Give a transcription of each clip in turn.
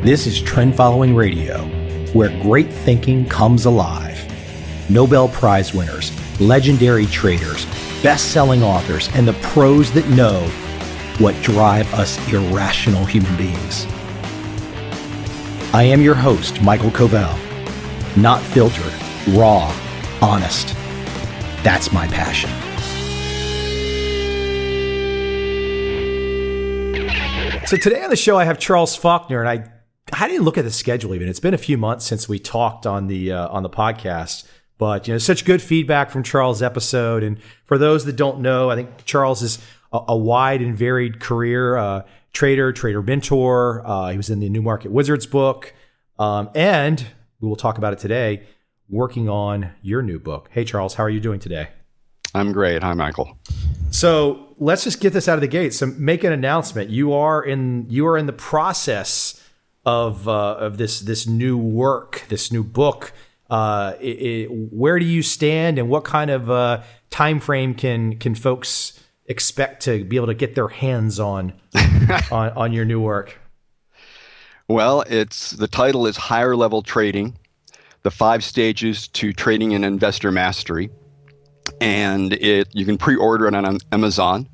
This is Trend Following Radio, where great thinking comes alive. Nobel Prize winners, legendary traders, best-selling authors, and the pros that know what drive us irrational human beings. I am your host, Michael Covel. Not filtered, raw, honest. That's my passion. So today on the show, I have Charles Faulkner, and I didn't look at the schedule even. It's been a few months since we talked on the podcast, but such good feedback from Charles' episode. And for those that don't know, I think Charles is a wide and varied career, trader mentor. He was in the New Market Wizards book, and we will talk about it today, working on your new book. Hey, Charles, how are you doing today? I'm great. Hi, Michael. So let's just get this out of the gate. So make an announcement. You are in the process of this new work, this new book. Where do you stand, and what kind of time frame can folks expect to be able to get their hands on on your new work? Well, the title is Higher Level Trading: The 5 Stages to Trading and Investor Mastery. And you can pre-order it on Amazon.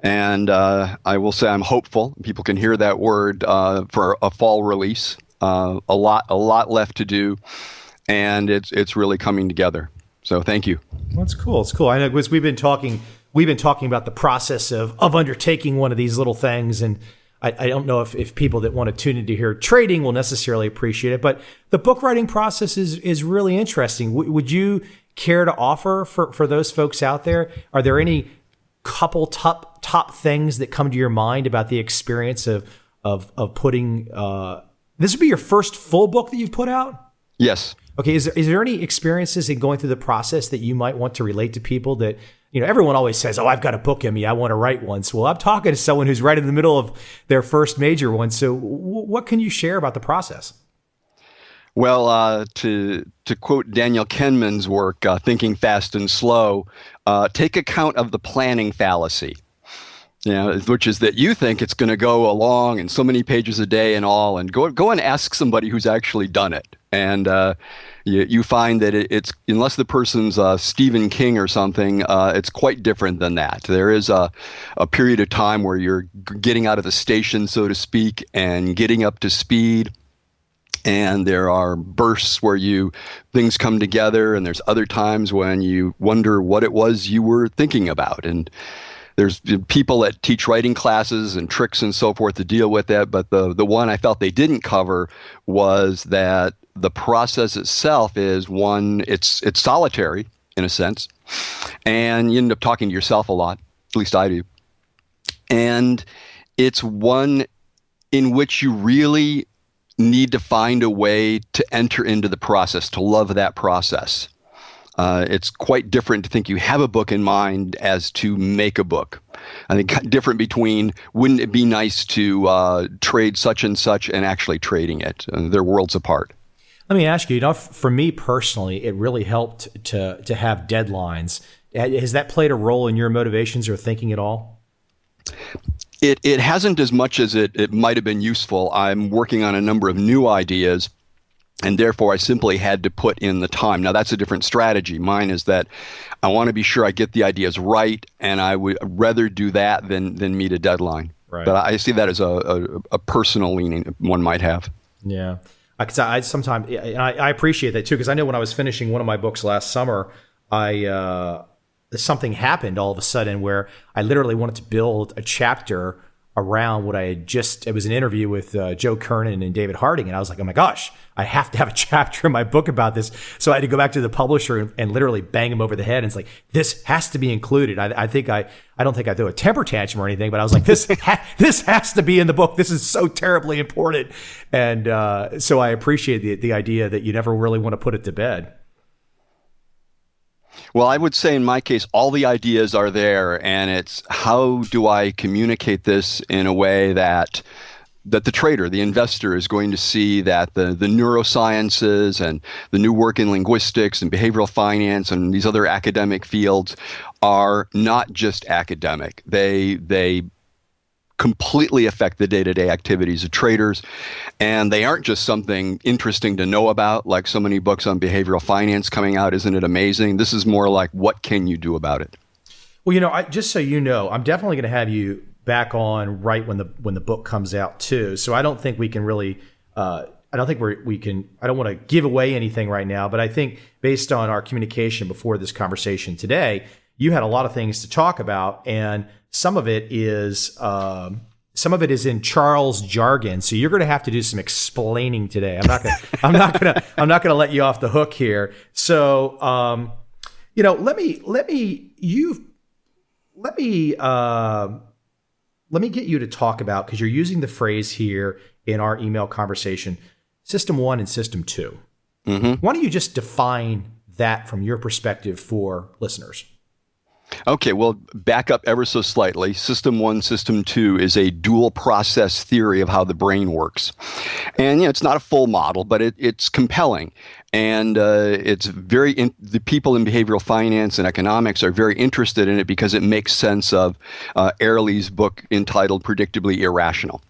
And I will say I'm hopeful. People can hear that word for a fall release. A lot left to do, and it's really coming together. So thank you. Well, that's cool. It's cool. I know because we've been talking about the process of undertaking one of these little things, and I don't know if people that want to tune into here trading will necessarily appreciate it, but the book writing process is really interesting. Would you care to offer for those folks out there? Are there any couple top things that come to your mind about the experience of putting this would be your first full book that you've put out? Yes. Okay. Is there any experiences in going through the process that you might want to relate to people that, everyone always says, oh, I've got a book in me, I want to write one. So, well, I'm talking to someone who's right in the middle of their first major one. So what can you share about the process? Well, to quote Daniel Kahneman's work, Thinking Fast and Slow, take account of the planning fallacy, which is that you think it's going to go along and so many pages a day and all, and go and ask somebody who's actually done it. And you find that it's, unless the person's Stephen King or something, it's quite different than that. There is a period of time where you're getting out of the station, so to speak, and getting up to speed. And there are bursts where things come together, and there's other times when you wonder what it was you were thinking about. And there's people that teach writing classes and tricks and so forth to deal with that. But the one I felt they didn't cover was that the process itself is one, it's solitary in a sense, and you end up talking to yourself a lot, at least I do. And it's one in which you really need to find a way to enter into the process, to love that process. It's quite different to think you have a book in mind as to make a book. I think different between wouldn't it be nice to trade such and such and actually trading it. They're worlds apart. Let me ask you, for me personally, it really helped to have deadlines. Has that played a role in your motivations or thinking at all? It hasn't as much as it might have been useful. I'm working on a number of new ideas, and therefore I simply had to put in the time. Now, that's a different strategy. Mine is that I want to be sure I get the ideas right, and I would rather do that than meet a deadline. Right. But I see that as a personal leaning one might have. Yeah. I sometimes, I appreciate that too, because I know when I was finishing one of my books last summer, something happened all of a sudden where I literally wanted to build a chapter around what I had it was an interview with Joe Kernan and David Harding. And I was like, oh my gosh, I have to have a chapter in my book about this. So I had to go back to the publisher and literally bang him over the head. And it's like, this has to be included. I don't think I threw a temper tantrum or anything, but I was like, this has to be in the book. This is so terribly important. And so I appreciate the idea that you never really want to put it to bed. Well, I would say in my case, all the ideas are there, and it's how do I communicate this in a way that the trader, the investor, is going to see that the neurosciences and the new work in linguistics and behavioral finance and these other academic fields are not just academic. They completely affect the day-to-day activities of traders. And they aren't just something interesting to know about, like so many books on behavioral finance coming out. Isn't it amazing? This is more like, what can you do about it? Well, just so you know, I'm definitely going to have you back on right when the book comes out too. So I don't think we can really, I don't think we can. I don't want to give away anything right now, but I think based on our communication before this conversation today, you had a lot of things to talk about, and some of it is in Charles jargon. So you're going to have to do some explaining today. I'm not going to let you off the hook here. So let me get you to talk about, because you're using the phrase here in our email conversation, System 1 and System 2. Mm-hmm. Why don't you just define that from your perspective for listeners? Okay, well, back up ever so slightly. System 1, System 2 is a dual process theory of how the brain works. And, it's not a full model, but it's compelling. And it's the people in behavioral finance and economics are very interested in it because it makes sense of Ehrlich's book entitled Predictably Irrational.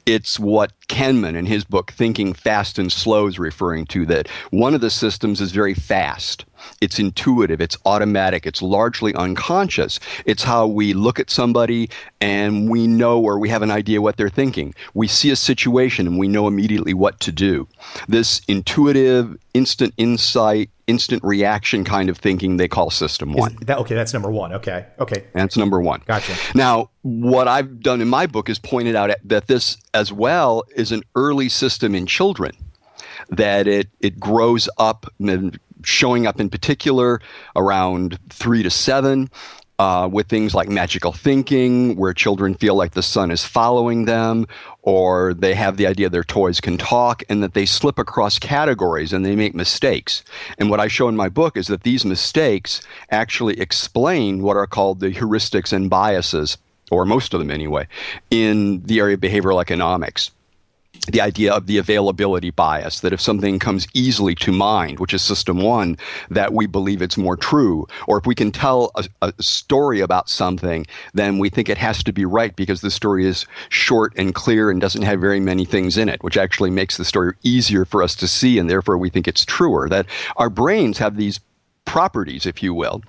It's what Kahneman in his book Thinking Fast and Slow is referring to, that one of the systems is very fast. It's intuitive, it's automatic, it's largely unconscious. It's how we look at somebody and we know, or we have an idea what they're thinking. We see a situation and we know immediately what to do. This intuitive, instant insight, instant reaction kind of thinking they call System 1. Okay, that's number one. Okay. That's number one. Gotcha. Now, what I've done in my book is pointed out that this as well is an early system in children, that it grows up, showing up in particular around 3 to 7, with things like magical thinking, where children feel like the sun is following them, or they have the idea their toys can talk, and that they slip across categories and they make mistakes. And what I show in my book is that these mistakes actually explain what are called the heuristics and biases, or most of them anyway, in the area of behavioral economics. The idea of the availability bias, that if something comes easily to mind, which is System 1, that we believe it's more true. Or if we can tell a story about something, then we think it has to be right because the story is short and clear and doesn't have very many things in it, which actually makes the story easier for us to see, and therefore we think it's truer. That our brains have these properties, if you will,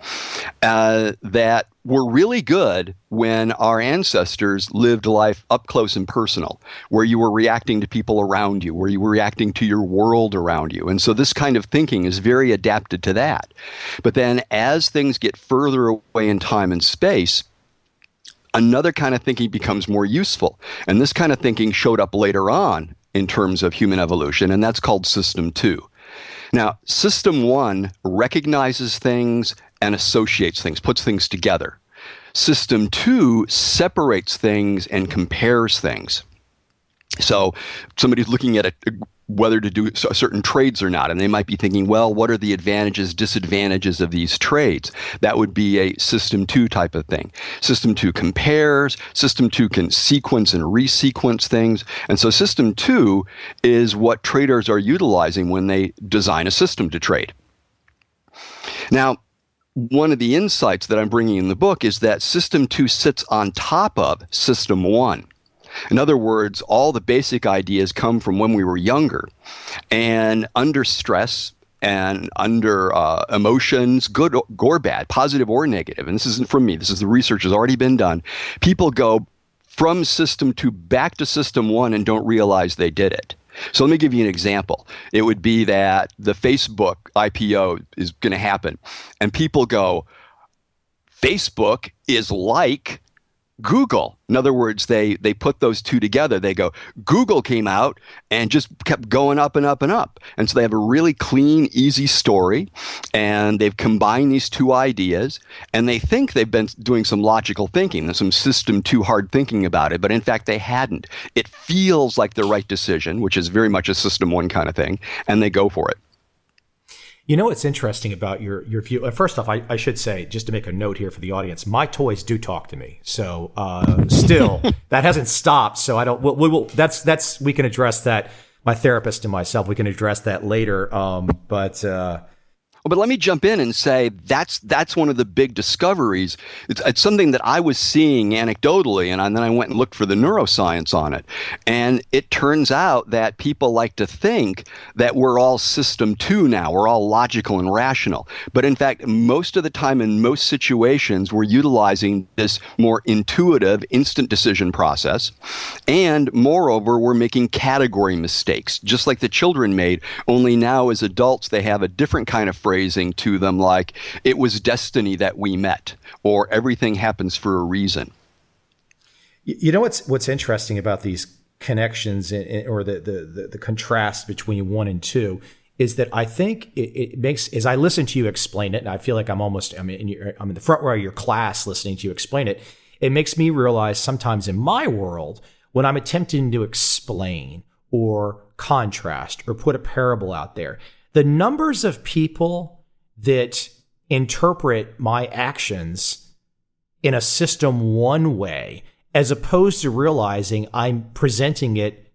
that were really good when our ancestors lived life up close and personal, where you were reacting to people around you, where you were reacting to your world around you. And so this kind of thinking is very adapted to that. But then as things get further away in time and space, another kind of thinking becomes more useful. And this kind of thinking showed up later on in terms of human evolution, and that's called System 2. Now, System 1 recognizes things and associates things, puts things together. System 2 separates things and compares things. So somebody's looking at whether to do certain trades or not, and they might be thinking, well, what are the advantages, disadvantages of these trades? That would be a System 2 type of thing. System 2 compares. System 2 can sequence and resequence things. And so System 2 is what traders are utilizing when they design a system to trade. Now, one of the insights that I'm bringing in the book is that System 2 sits on top of System 1. In other words, all the basic ideas come from when we were younger. And under stress and under emotions, good or bad, positive or negative, and this isn't from me, this is the research has already been done, people go from System 2 back to System 1 and don't realize they did it. So let me give you an example. It would be that the Facebook IPO is going to happen, and people go, Facebook is like Google. In other words, they put those two together. They go, Google came out and just kept going up and up and up. And so they have a really clean, easy story, and they've combined these two ideas, and they think they've been doing some logical thinking and some System 2 hard thinking about it, but in fact they hadn't. It feels like the right decision, which is very much a System 1 kind of thing, and they go for it. You know what's interesting about your view? First off, I should say, just to make a note here for the audience, my toys do talk to me. So still, that hasn't stopped. So I don't. We can address that. My therapist and myself, we can address that later. But let me jump in and say that's one of the big discoveries. It's something that I was seeing anecdotally, and then I went and looked for the neuroscience on it. And it turns out that people like to think that we're all system two now, we're all logical and rational. But in fact, most of the time in most situations, we're utilizing this more intuitive, instant decision process. And moreover, we're making category mistakes, just like the children made, only now as adults, they have a different kind of phrasing to them, like it was destiny that we met, or everything happens for a reason. You know what's interesting about these connections or the contrast between 1 and 2 is that I think it makes, as I listen to you explain it, and I feel like I'm in the front row of your class listening to you explain it, it makes me realize sometimes in my world, when I'm attempting to explain or contrast or put a parable out there, the numbers of people that interpret my actions in a system 1 way, as opposed to realizing I'm presenting it,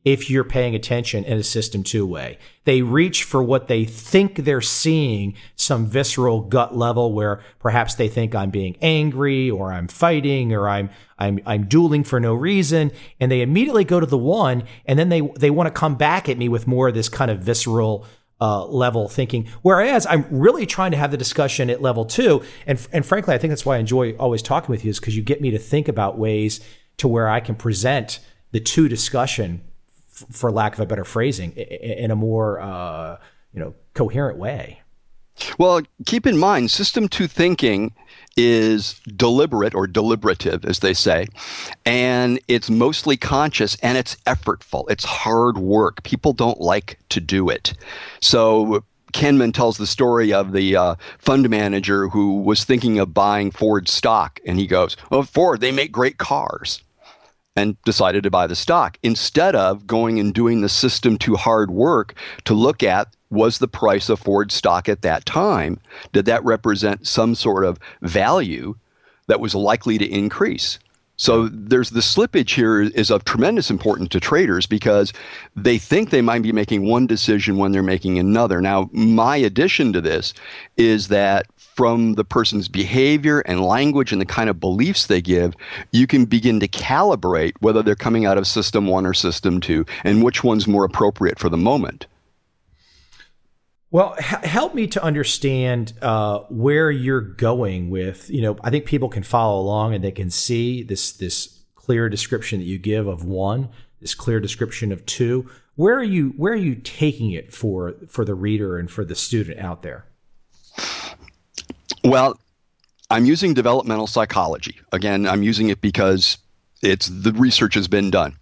if you're paying attention, in a system 2 way. They reach for what they think they're seeing, some visceral gut level where perhaps they think I'm being angry or I'm fighting or I'm dueling for no reason. And they immediately go to the 1, and then they want to come back at me with more of this kind of visceral level thinking. Whereas I'm really trying to have the discussion at level 2. And frankly, I think that's why I enjoy always talking with you, is because you get me to think about ways to where I can present the 2 discussion, for lack of a better phrasing, in a more coherent way. Well, keep in mind, system 2 thinking is deliberate or deliberative, as they say, and it's mostly conscious and it's effortful. It's hard work. People don't like to do it. So Kahneman tells the story of the fund manager who was thinking of buying Ford stock, and he goes, "Oh, Ford, they make great cars," and decided to buy the stock instead of going and doing the system 2 hard work to look at, was the price of Ford stock at that time, did that represent some sort of value that was likely to increase? So there's the slippage here is of tremendous importance to traders because they think they might be making one decision when they're making another. Now, my addition to this is that from the person's behavior and language and the kind of beliefs they give, you can begin to calibrate whether they're coming out of system 1 or system 2 and which one's more appropriate for the moment. Well, help me to understand where you're going with, I think people can follow along and they can see this clear description that you give of 1, this clear description of 2. Where are you taking it for the reader and for the student out there? Well, I'm using developmental psychology. Again, I'm using it because the research has been done.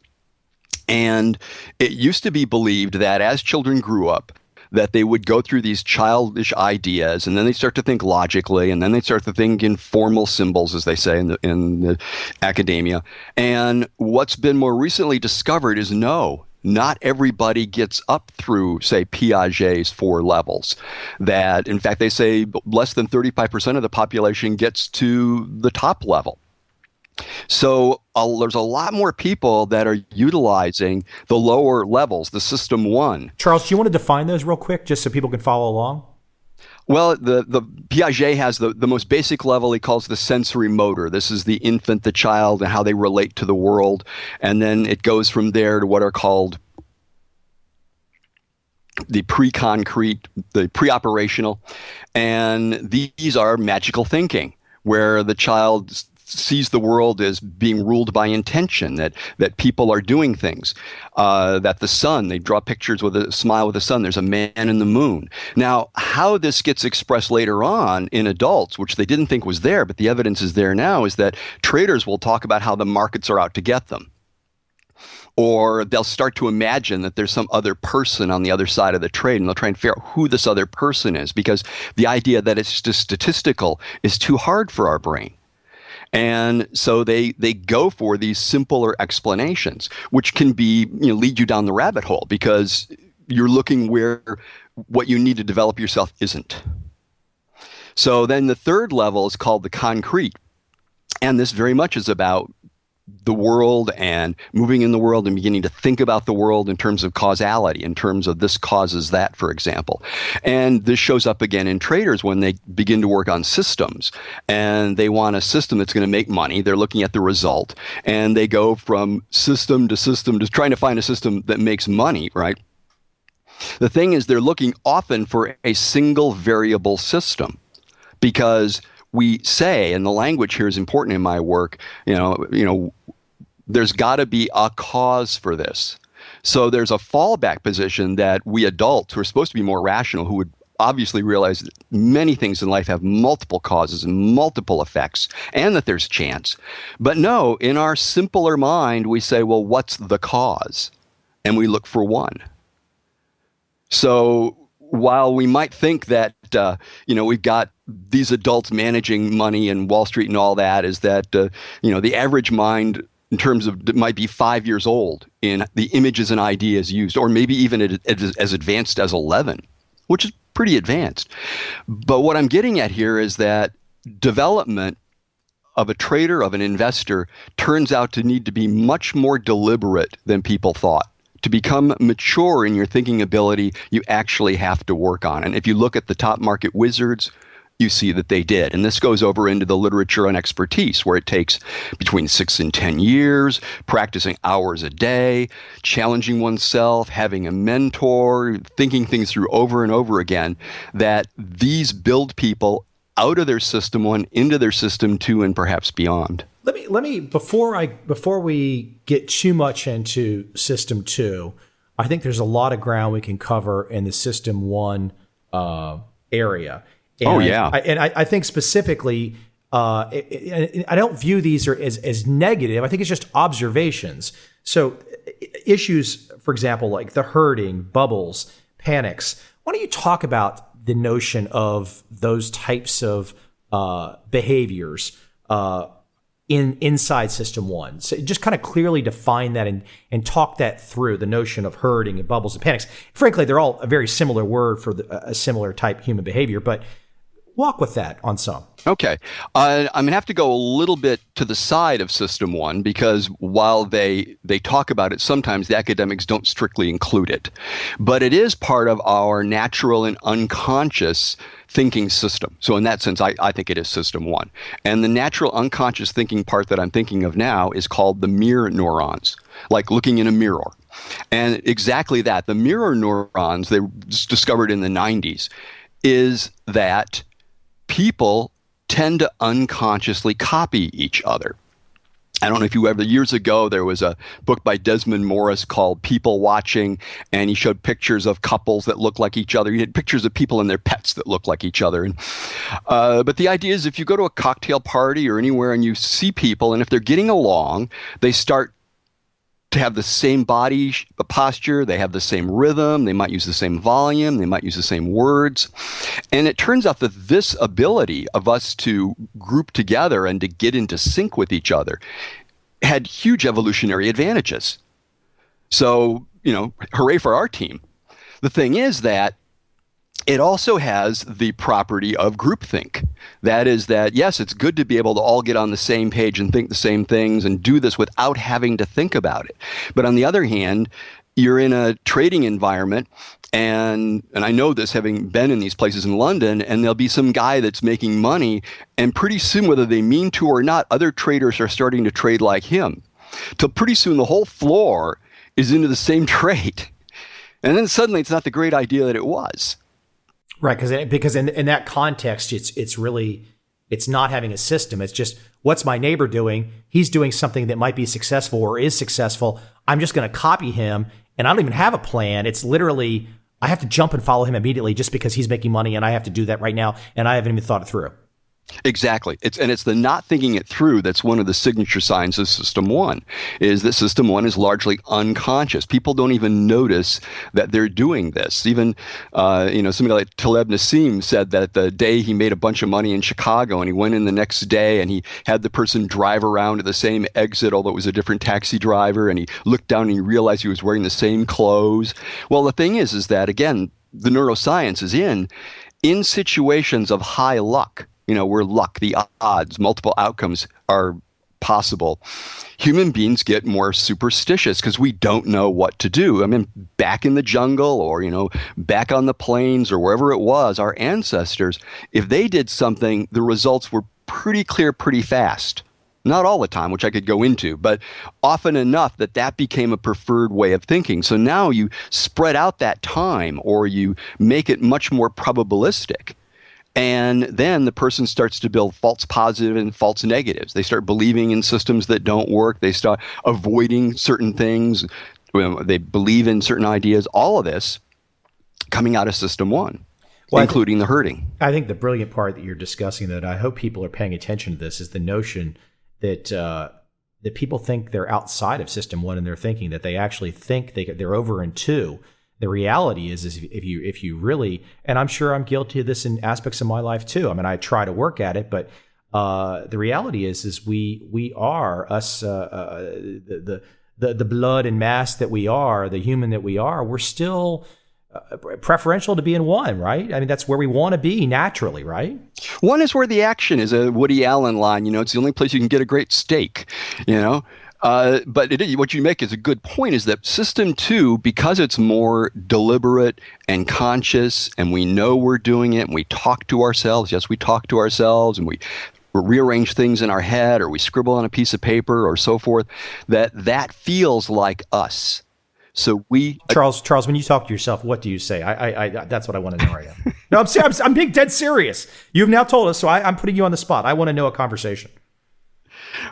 And it used to be believed that as children grew up, that they would go through these childish ideas, and then they start to think logically, and then they start to think in formal symbols, as they say in the academia. And what's been more recently discovered is no, not everybody gets up through, say, Piaget's 4 levels. That, in fact, they say less than 35% of the population gets to the top level. So there's a lot more people that are utilizing the lower levels, the system 1. Charles, do you want to define those real quick, just so people can follow along? Well, the Piaget has the most basic level he calls the sensory motor. This is the infant, the child, and how they relate to the world. And then it goes from there to what are called the pre-concrete, the pre-operational. And these are magical thinking, where the child sees the world as being ruled by intention, that people are doing things, that the sun, they draw pictures with a smile with the sun, there's a man in the moon. Now, how this gets expressed later on in adults, which they didn't think was there, but the evidence is there now, is that traders will talk about how the markets are out to get them. Or they'll start to imagine that there's some other person on the other side of the trade, and they'll try and figure out who this other person is, because the idea that it's just statistical is too hard for our brain. And so they go for these simpler explanations, which can be, lead you down the rabbit hole because you're looking where what you need to develop yourself isn't. So then the third level is called the concrete. And this very much is about the world and moving in the world and beginning to think about the world in terms of causality, in terms of this causes that, for example. And this shows up again in traders when they begin to work on systems and they want a system that's going to make money. They're looking at the result and they go from system to trying to find a system that makes money, right? The thing is, they're looking often for a single variable system because we say, and the language here is important in my work, there's got to be a cause for this. So there's a fallback position that we adults who are supposed to be more rational, who would obviously realize that many things in life have multiple causes and multiple effects, and that there's chance. But no, in our simpler mind, we say, well, what's the cause? And we look for one. So while we might think that, we've got these adults managing money and Wall Street and all that, is that, the average mind in terms of it might be 5 years old in the images and ideas used, or maybe even as advanced as 11, which is pretty advanced. But what I'm getting at here is that development of a trader, of an investor, turns out to need to be much more deliberate than people thought. To become mature in your thinking ability, you actually have to work on it. And if you look at the top market wizards, you see that they did. And this goes over into the literature on expertise, where it takes between 6 and 10 years, practicing hours a day, challenging oneself, having a mentor, thinking things through over and over again, that these build people out of their system one into their system two and perhaps beyond. Let me before we get too much into system two, I think there's a lot of ground we can cover in the system one area. And I think specifically, I don't view these as negative. I think it's just observations. So issues, for example, like the herding, bubbles, panics. Why don't you talk about the notion of those types of behaviors inside system one? So just kind of clearly define that and talk that through, the notion of herding and bubbles and panics. Frankly, they're all a very similar word for a similar type human behavior, but walk with that on some. Okay. I'm going to have to go a little bit to the side of system one, because while they talk about it, sometimes the academics don't strictly include it. But it is part of our natural and unconscious thinking system. So in that sense, I think it is system one. And the natural unconscious thinking part that I'm thinking of now is called the mirror neurons, like looking in a mirror. And exactly that, the mirror neurons, they were discovered in the 90s, is that people tend to unconsciously copy each other. I don't know if you ever, years ago, there was a book by Desmond Morris called People Watching, and he showed pictures of couples that look like each other. He had pictures of people and their pets that look like each other. And, but the idea is if you go to a cocktail party or anywhere and you see people, and if they're getting along, they start to have the same body posture, they have the same rhythm, they might use the same volume, they might use the same words. And it turns out that this ability of us to group together and to get into sync with each other had huge evolutionary advantages. So, hooray for our team. The thing is that it also has the property of groupthink. That is that, yes, it's good to be able to all get on the same page and think the same things and do this without having to think about it. But on the other hand, you're in a trading environment, and I know this having been in these places in London, and there'll be some guy that's making money, and pretty soon, whether they mean to or not, other traders are starting to trade like him. Till pretty soon the whole floor is into the same trade. And then suddenly it's not the great idea that it was. Right, because in that context, it's not having a system. It's just, what's my neighbor doing? He's doing something that might be successful or is successful. I'm just going to copy him, and I don't even have a plan. It's literally, I have to jump and follow him immediately just because he's making money, and I have to do that right now, and I haven't even thought it through. Exactly. It's the not thinking it through that's one of the signature signs of system one, is that system one is largely unconscious. People don't even notice that they're doing this. Even, somebody like Taleb Nassim said that the day he made a bunch of money in Chicago and he went in the next day and he had the person drive around to the same exit, although it was a different taxi driver, and he looked down and he realized he was wearing the same clothes. Well, the thing is that, again, the neuroscience is in situations of high luck, where luck, the odds, multiple outcomes are possible, human beings get more superstitious because we don't know what to do. I mean, back in the jungle or, back on the plains or wherever it was, our ancestors, if they did something, the results were pretty clear pretty fast. Not all the time, which I could go into, but often enough that became a preferred way of thinking. So now you spread out that time or you make it much more probabilistic. And then the person starts to build false positive and false negatives. They start believing in systems that don't work. They start avoiding certain things. They believe in certain ideas. All of this coming out of system one, including the herding. I think the brilliant part that you're discussing that I hope people are paying attention to this is the notion that that people think they're outside of system one in their thinking, that they actually think they're over in two. The reality is if you really, and I'm sure I'm guilty of this in aspects of my life too. I mean, I try to work at it, but the reality is we are us, the blood and mass that we are, the human that we are. We're still preferential to be in one, right? I mean, that's where we want to be naturally, right? One is where the action is. A Woody Allen line, it's the only place you can get a great steak, But what you make is a good point, is that system two, because it's more deliberate and conscious, and we know we're doing it, and we talk to ourselves. Yes, we talk to ourselves, and we rearrange things in our head, or we scribble on a piece of paper, or so forth, that feels like us. So Charles, when you talk to yourself, what do you say? I that's what I want to know right now. No, I'm being dead serious. You've now told us, so I'm putting you on the spot. I want to know a conversation.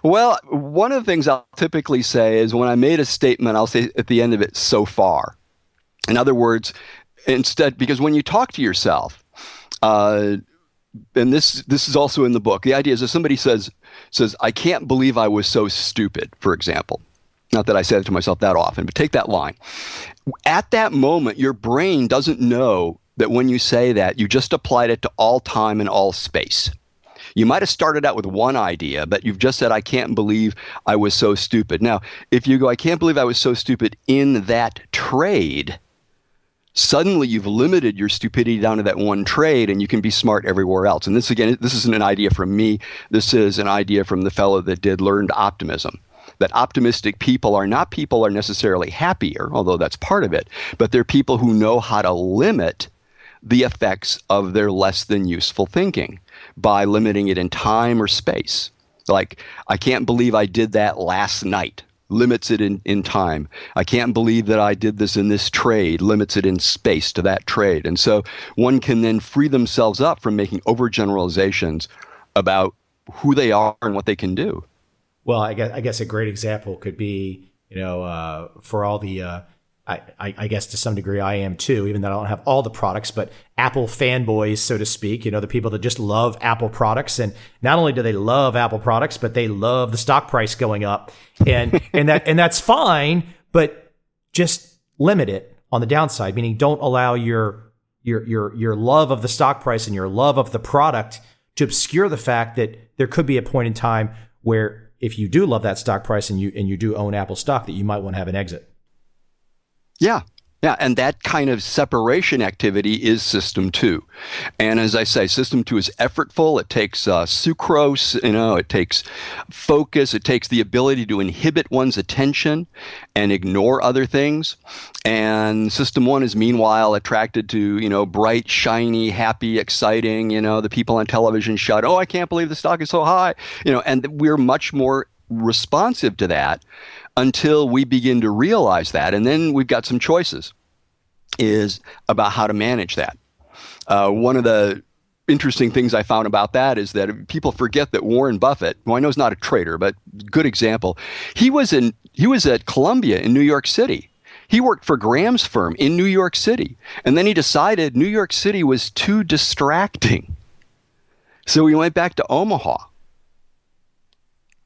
Well, one of the things I'll typically say is when I made a statement, I'll say at the end of it, so far. In other words, instead, because when you talk to yourself, and this is also in the book, the idea is if somebody says, I can't believe I was so stupid, for example. Not that I said it to myself that often, but take that line. At that moment, your brain doesn't know that when you say that, you just applied it to all time and all space. You might have started out with one idea, but you've just said, I can't believe I was so stupid. Now, if you go, I can't believe I was so stupid in that trade, suddenly you've limited your stupidity down to that one trade, and you can be smart everywhere else. And this isn't an idea from me. This is an idea from the fellow that did Learned Optimism. That optimistic people are necessarily happier, although that's part of it, but they're people who know how to limit the effects of their less than useful thinking by limiting it in time or space. Like, I can't believe I did that last night, limits it in time. I can't believe that I did this in this trade, limits it in space to that trade. And so one can then free themselves up from making overgeneralizations about who they are and what they can do. Well, I guess a great example could be, for all the, I guess to some degree I am too, even though I don't have all the products, but Apple fanboys, so to speak, the people that just love Apple products. And not only do they love Apple products, but they love the stock price going up, and that's fine, but just limit it on the downside, meaning don't allow your love of the stock price and your love of the product to obscure the fact that there could be a point in time where, if you do love that stock price and you do own Apple stock, that you might want to have an exit. Yeah. And that kind of separation activity is system two. And as I say, system two is effortful. It takes sucrose, it takes focus. It takes the ability to inhibit one's attention and ignore other things. And system one is meanwhile attracted to, bright, shiny, happy, exciting, the people on television shout, oh, I can't believe the stock is so high, and we're much more responsive to that until we begin to realize that. And then we've got some choices is about how to manage that. One of the interesting things I found about that is that people forget that Warren Buffett, who I know is not a trader, but good example, he was at Columbia in New York City. He worked for Graham's firm in New York City. And then he decided New York City was too distracting. So he went back to Omaha.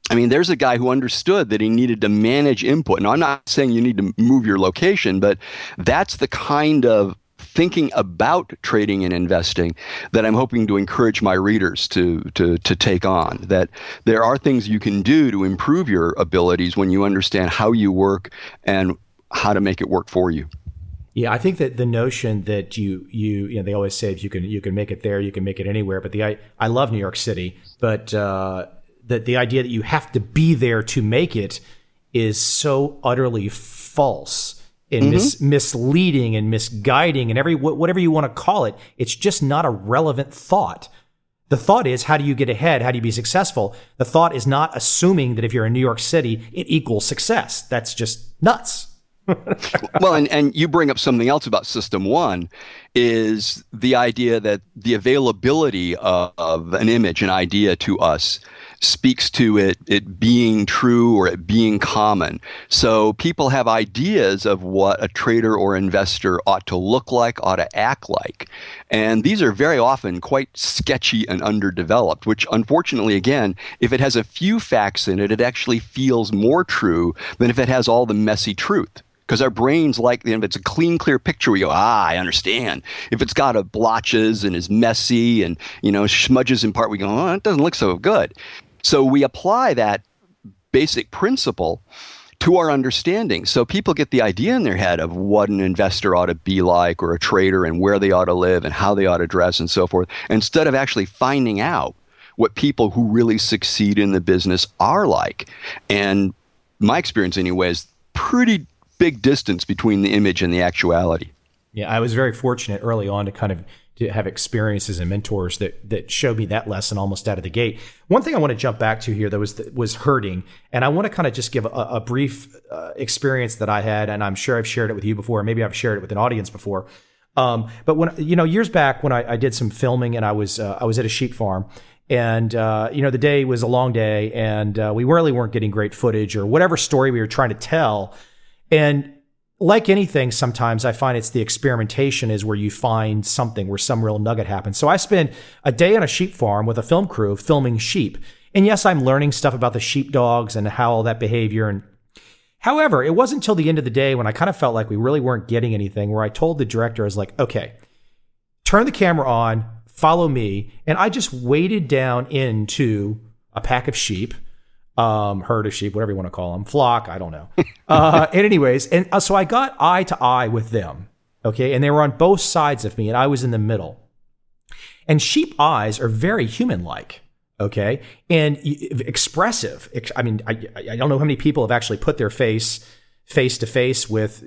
I mean, there's a guy who understood that he needed to manage input. Now, I'm not saying you need to move your location, but that's the kind of thinking about trading and investing that I'm hoping to encourage my readers to take on. That there are things you can do to improve your abilities when you understand how you work and how to make it work for you. Yeah, I think that the notion that you they always say if you can make it there, you can make it anywhere. But I love New York City, but that the idea that you have to be there to make it is so utterly false and misleading and misguiding and whatever you want to call it. It's just not a relevant thought. The thought is, how do you get ahead? How do you be successful? The thought is not assuming that if you're in New York City, it equals success. That's just nuts. Well, and you bring up something else about System 1 is the idea that the availability of an image, an idea to us, speaks to it being true or it being common. So people have ideas of what a trader or investor ought to look like, ought to act like. And these are very often quite sketchy and underdeveloped, which unfortunately, again, if it has a few facts in it, it actually feels more true than if it has all the messy truth. Because our brains like, if it's a clean, clear picture, we go, I understand. If it's got blotches and is messy and, smudges in part, we go, oh, it doesn't look so good. So we apply that basic principle to our understanding. So people get the idea in their head of what an investor ought to be like, or a trader, and where they ought to live and how they ought to dress and so forth, instead of actually finding out what people who really succeed in the business are like. And my experience anyway is pretty big distance between the image and the actuality. Yeah, I was very fortunate early on to have experiences and mentors that showed me that lesson almost out of the gate. One thing I want to jump back to here, though, was herding. And I want to kind of just give a brief experience that I had, and I'm sure I've shared it with you before, maybe I've shared it with an audience before. But when, years back when I did some filming and I was at a sheep farm, and, the day was a long day, and we really weren't getting great footage or whatever story we were trying to tell. And like anything, sometimes I find it's the experimentation is where you find something, where some real nugget happens. So I spent a day on a sheep farm with a film crew filming sheep. And yes, I'm learning stuff about the sheepdogs and how all that behavior. And however, it wasn't until the end of the day when I kind of felt like we really weren't getting anything, where I told the director, I was like, okay, turn the camera on, follow me. And I just waded down into a pack of sheep. Herd of sheep, whatever you want to call them, flock, I don't know. And anyways, and so I got eye to eye with them, okay? And they were on both sides of me, and I was in the middle. And sheep eyes are very human-like, okay? And expressive. I mean, I don't know how many people have actually put their face to face with,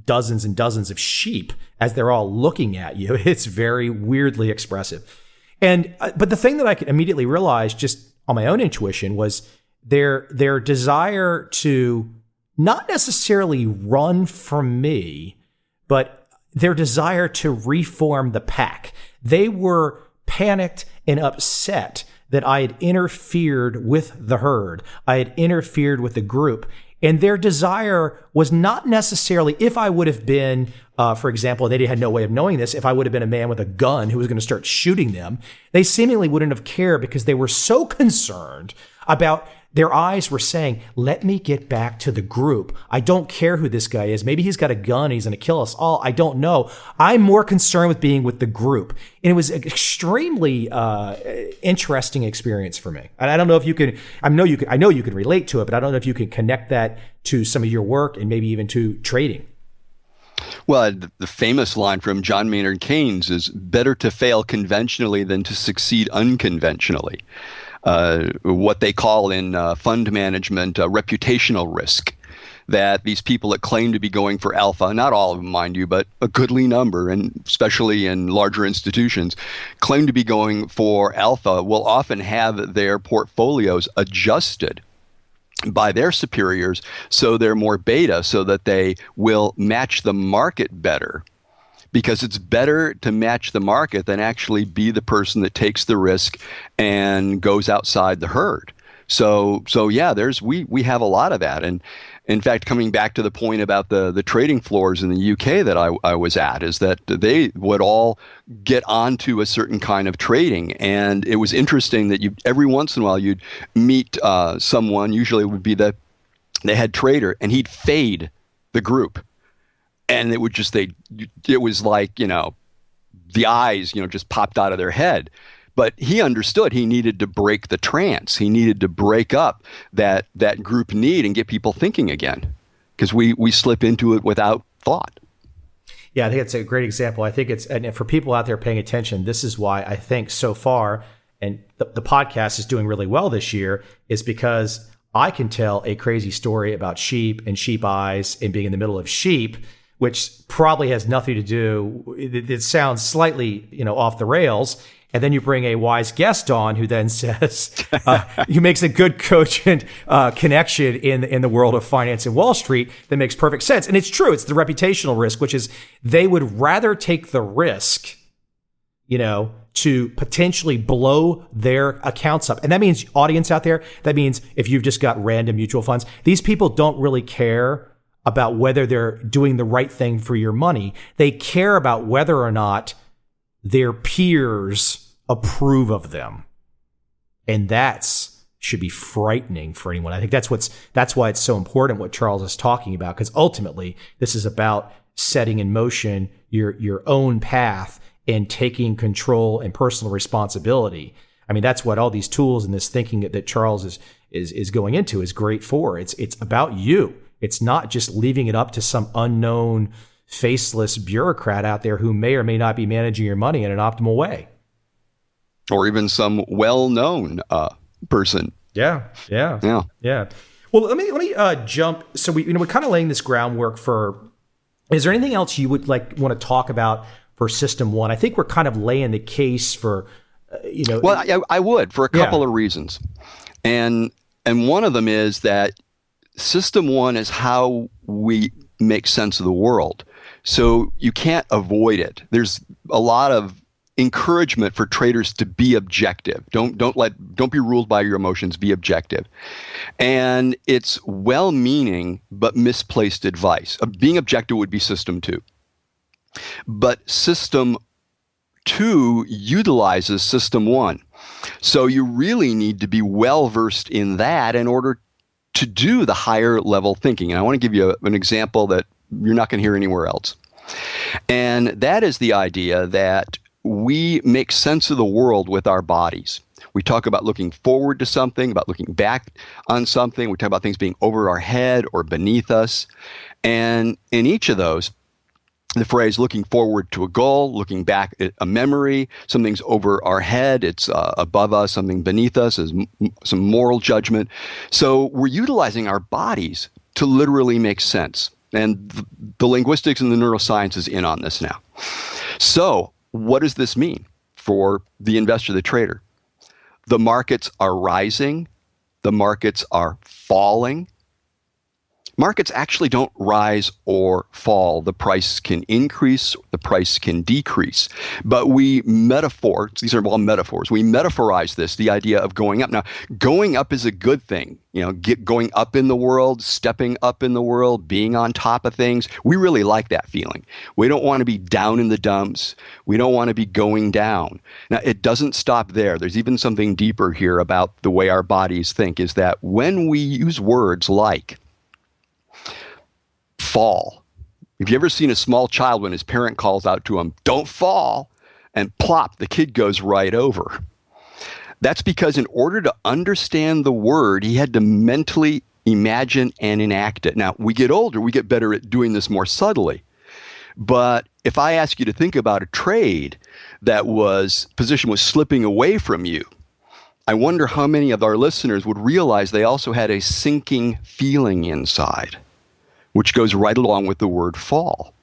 dozens and dozens of sheep as they're all looking at you. It's very weirdly expressive. And but the thing that I could immediately realize, just on my own intuition, was their desire to not necessarily run from me, but their desire to reform the pack. They were panicked and upset that I had interfered with the herd. I had interfered with the group. And their desire was not necessarily, if I would have been, for example, they had no way of knowing this, if I would have been a man with a gun who was going to start shooting them, they seemingly wouldn't have cared, because they were so concerned about, their eyes were saying, let me get back to the group. I don't care who this guy is. Maybe he's got a gun. He's going to kill us all. I don't know. I'm more concerned with being with the group. And it was an extremely interesting experience for me. And I don't know if you can, I know you can relate to it, but I don't know if you can connect that to some of your work and maybe even to trading. Well, the famous line from John Maynard Keynes is, better to fail conventionally than to succeed unconventionally. What they call in fund management reputational risk, that these people that claim to be going for alpha, not all of them, mind you, but a goodly number, and especially in larger institutions, claim to be going for alpha, will often have their portfolios adjusted by their superiors so they're more beta, so that they will match the market better. Because it's better to match the market than actually be the person that takes the risk and goes outside the herd. So yeah, we have a lot of that. And in fact, coming back to the point about the trading floors in the UK that I was at, is that they would all get onto a certain kind of trading. And it was interesting that every once in a while you'd meet someone, usually it would be the head trader, and he'd fade the group. And it would just, it was like, the eyes, just popped out of their head. But he understood he needed to break the trance. He needed to break up that group need and get people thinking again, because we slip into it without thought. Yeah, I think it's a great example. I think and for people out there paying attention, this is why I think so far, and the podcast is doing really well this year is because I can tell a crazy story about sheep and sheep eyes and being in the middle of sheep, which probably has nothing to do. It sounds slightly, off the rails. And then you bring a wise guest on who then says, who makes a good cogent connection in the world of finance and Wall Street that makes perfect sense. And it's true. It's the reputational risk, which is they would rather take the risk, to potentially blow their accounts up. And that means, audience out there, that means if you've just got random mutual funds, these people don't really care about whether they're doing the right thing for your money. They care about whether or not their peers approve of them. And should be frightening for anyone. I think that's why it's so important what Charles is talking about, because ultimately this is about setting in motion your own path and taking control and personal responsibility. I mean, that's what all these tools and this thinking that Charles is going into is great for. It's about you. It's not just leaving it up to some unknown, faceless bureaucrat out there who may or may not be managing your money in an optimal way. Or even some well-known person. Yeah. Well, let me jump. So we're kind of laying this groundwork for. Is there anything else you would want to talk about for System 1? I think we're kind of laying the case for, Well, I would for a couple of reasons, and one of them is that System 1 is how we make sense of the world. So you can't avoid it. There's a lot of encouragement for traders to be objective. Don't be ruled by your emotions. Be objective. And it's well-meaning but misplaced advice. Being objective would be System 2. But System 2 utilizes System 1. So you really need to be well-versed in that in order to do the higher level thinking. And I want to give you an example that you're not going to hear anywhere else. And that is the idea that we make sense of the world with our bodies. We talk about looking forward to something, about looking back on something. We talk about things being over our head or beneath us. And in each of those, the phrase looking forward to a goal, looking back at a memory, something's over our head, it's above us, something beneath us is some moral judgment. So we're utilizing our bodies to literally make sense. And the linguistics and the neuroscience is in on this now. So what does this mean for the investor, the trader? The markets are rising. The markets are falling. Markets actually don't rise or fall. The price can increase, the price can decrease. But these are all metaphors. We metaphorize this, the idea of going up. Now, going up is a good thing. Going up in the world, stepping up in the world, being on top of things. We really like that feeling. We don't want to be down in the dumps. We don't want to be going down. Now, it doesn't stop there. There's even something deeper here about the way our bodies think, is that when we use words like fall. Have you ever seen a small child when his parent calls out to him, "Don't fall," and plop, the kid goes right over? That's because in order to understand the word, he had to mentally imagine and enact it. Now, we get older, we get better at doing this more subtly. But if I ask you to think about a trade that position was slipping away from you, I wonder how many of our listeners would realize they also had a sinking feeling inside, which goes right along with the word fall.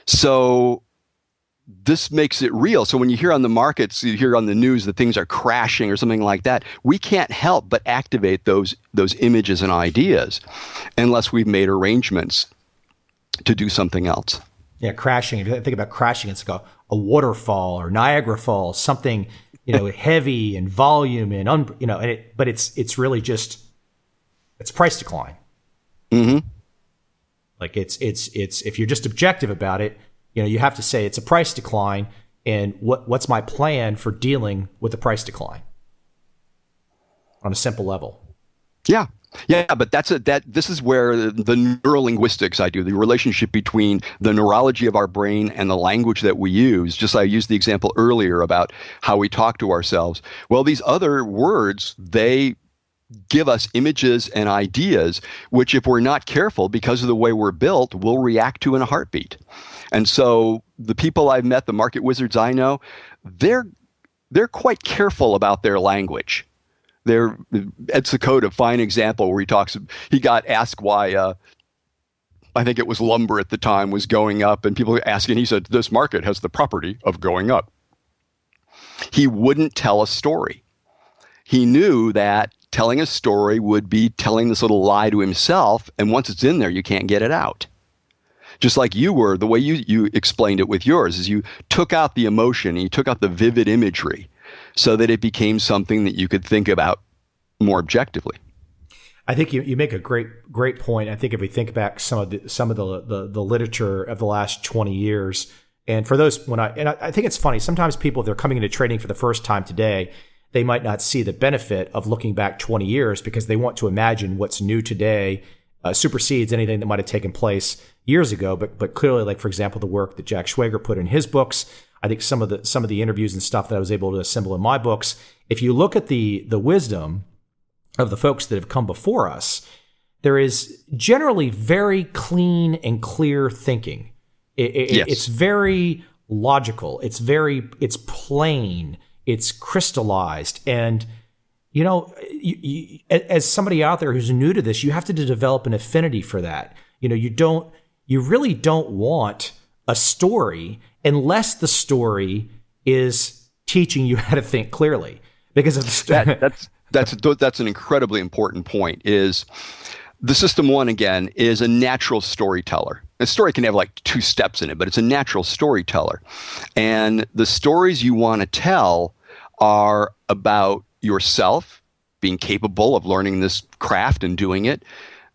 So this makes it real. So when you hear on the markets, you hear on the news that things are crashing or something like that, we can't help but activate those images and ideas unless we've made arrangements to do something else. Yeah, crashing. If you think about crashing, it's like a waterfall or Niagara Falls, something heavy and volume and but it's really just it's price decline. Mm-hmm. Like it's if you're just objective about it, you have to say it's a price decline, and what's my plan for dealing with the price decline on a simple level. Yeah, but this is where the neurolinguistics I do, the relationship between the neurology of our brain and the language that we use. Just I used the example earlier about how we talk to ourselves. Well, these other words, they give us images and ideas, which if we're not careful, because of the way we're built, we'll react to in a heartbeat. And so the people I've met, the market wizards I know, they're they're quite careful about their language. Ed Seykota, a fine example where he got asked why, I think it was lumber at the time was going up, and people were asking, he said, this market has the property of going up. He wouldn't tell a story. He knew that telling a story would be telling this little lie to himself, and once it's in there, you can't get it out. Just like you were, the way you explained it with yours is you took out the emotion, you took out the vivid imagery so that it became something that you could think about more objectively. I think you make a great point. I think if we think back some of the literature of the last 20 years, and for those I think it's funny, sometimes people, if they're coming into trading for the first time today, they might not see the benefit of looking back 20 years because they want to imagine what's new today supersedes anything that might have taken place years ago. But clearly, like for example, the work that Jack Schwager put in his books, I think some of the interviews and stuff that I was able to assemble in my books, if you look at the wisdom of the folks that have come before us, there is generally very clean and clear thinking. Yes. It's very logical. It's plain. It's crystallized. And, as somebody out there who's new to this, you have to develop an affinity for that. You really don't want a story unless the story is teaching you how to think clearly. Because of that's an incredibly important point. Is the System 1, again, is a natural storyteller. A story can have like 2 steps in it, but it's a natural storyteller. And the stories you want to tell are about yourself being capable of learning this craft and doing it.